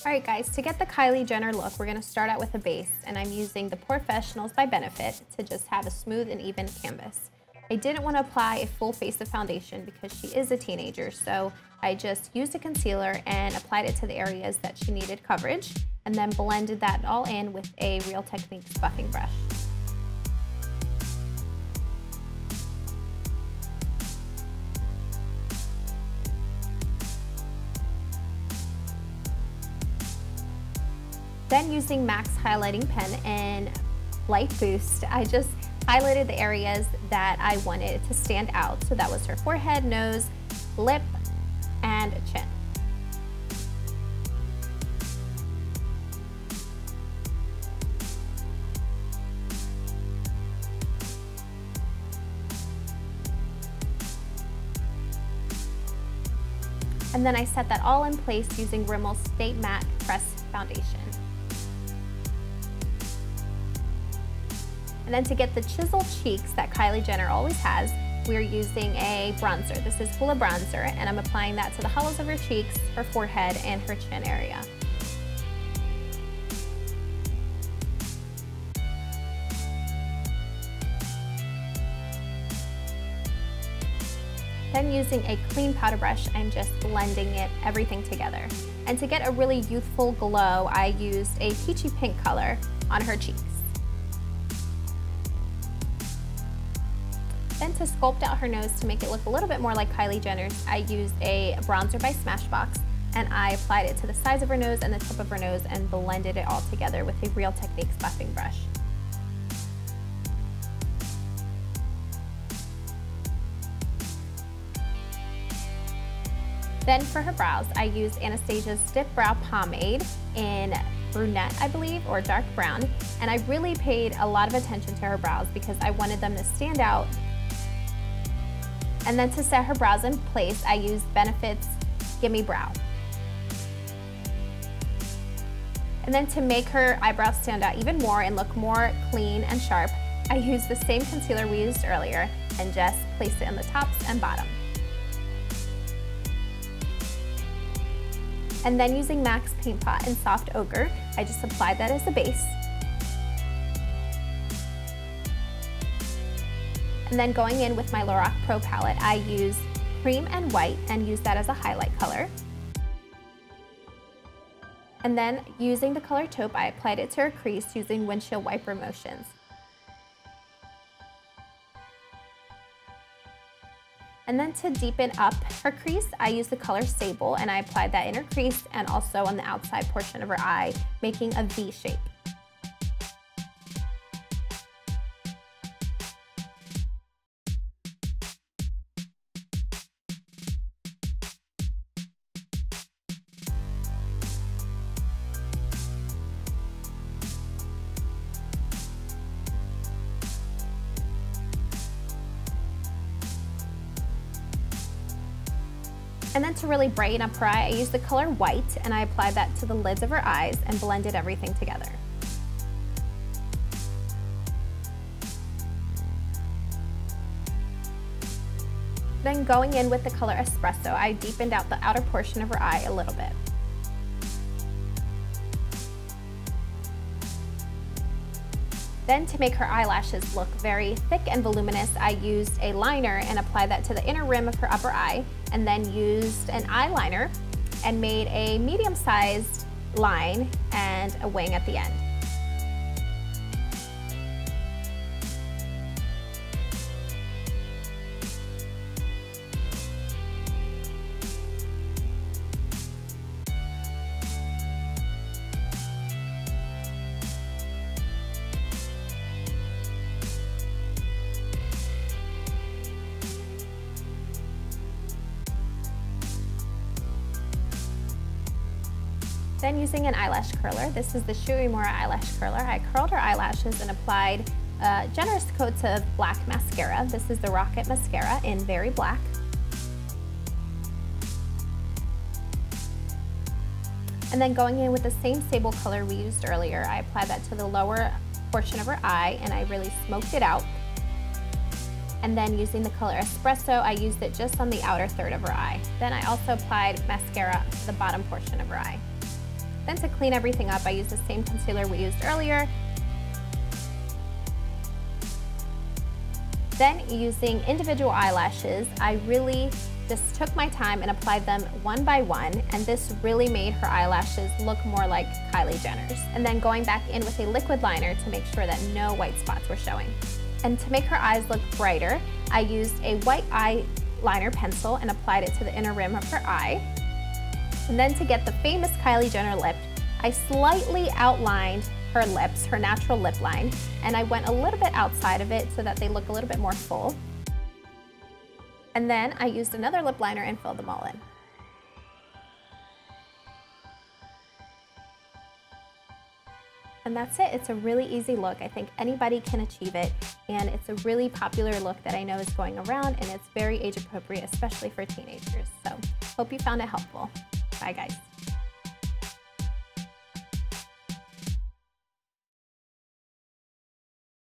Alright guys, to get the Kylie Jenner look, we're going to start out with a base, and I'm using the Porefessionals by Benefit to just have a smooth and even canvas. I didn't want to apply a full face of foundation because she is a teenager, so I just used a concealer and applied it to the areas that she needed coverage, and then blended that all in with a Real Techniques buffing brush. Then using MAC's highlighting pen and Light Boost, I just highlighted the areas that I wanted to stand out. So that was her forehead, nose, lip, and chin. And then I set that all in place using Rimmel's Stay Matte Pressed Foundation. And then to get the chiseled cheeks that Kylie Jenner always has, we're using a bronzer. This is Hoola bronzer, and I'm applying that to the hollows of her cheeks, her forehead, and her chin area. Then using a clean powder brush, I'm just blending everything together. And to get a really youthful glow, I used a peachy pink color on her cheeks. Then to sculpt out her nose to make it look a little bit more like Kylie Jenner's, I used a bronzer by Smashbox, and I applied it to the sides of her nose and the tip of her nose and blended it all together with a Real Techniques buffing brush. Then for her brows, I used Anastasia's Stiff Brow Pomade in brunette, I believe, or dark brown, and I really paid a lot of attention to her brows because I wanted them to stand out. And then to set her brows in place, I used Benefit's Gimme Brow. And then to make her eyebrows stand out even more and look more clean and sharp, I used the same concealer we used earlier and just placed it on the tops and bottom. And then using MAC's Paint Pot in Soft Ochre, I just applied that as a base. And then going in with my Lorac Pro palette, I used cream and white and used that as a highlight color. And then using the color taupe, I applied it to her crease using windshield wiper motions. And then to deepen up her crease, I used the color Sable, and I applied that in her crease and also on the outside portion of her eye, making a V shape. And then to really brighten up her eye, I used the color White, and I applied that to the lids of her eyes and blended everything together. Then going in with the color Espresso, I deepened out the outer portion of her eye a little bit. Then to make her eyelashes look very thick and voluminous, I used a liner and applied that to the inner rim of her upper eye, and then used an eyeliner and made a medium-sized line and a wing at the end. Then using an eyelash curler, this is the Uemura eyelash curler, I curled her eyelashes and applied generous coats of black mascara. This is the Rocket Mascara in Very Black. And then going in with the same sable color we used earlier, I applied that to the lower portion of her eye and I really smoked it out. And then using the color Espresso, I used it just on the outer third of her eye. Then I also applied mascara to the bottom portion of her eye. Then to clean everything up, I used the same concealer we used earlier. Then using individual eyelashes, I really just took my time and applied them one by one, and this really made her eyelashes look more like Kylie Jenner's. And then going back in with a liquid liner to make sure that no white spots were showing. And to make her eyes look brighter, I used a white eyeliner pencil and applied it to the inner rim of her eye. And then to get the famous Kylie Jenner lip, I slightly outlined her lips, her natural lip line, and I went a little bit outside of it so that they look a little bit more full. And then I used another lip liner and filled them all in. And that's it. It's a really easy look. I think anybody can achieve it, and it's a really popular look that I know is going around, and it's very age appropriate, especially for teenagers. So hope you found it helpful. Bye guys.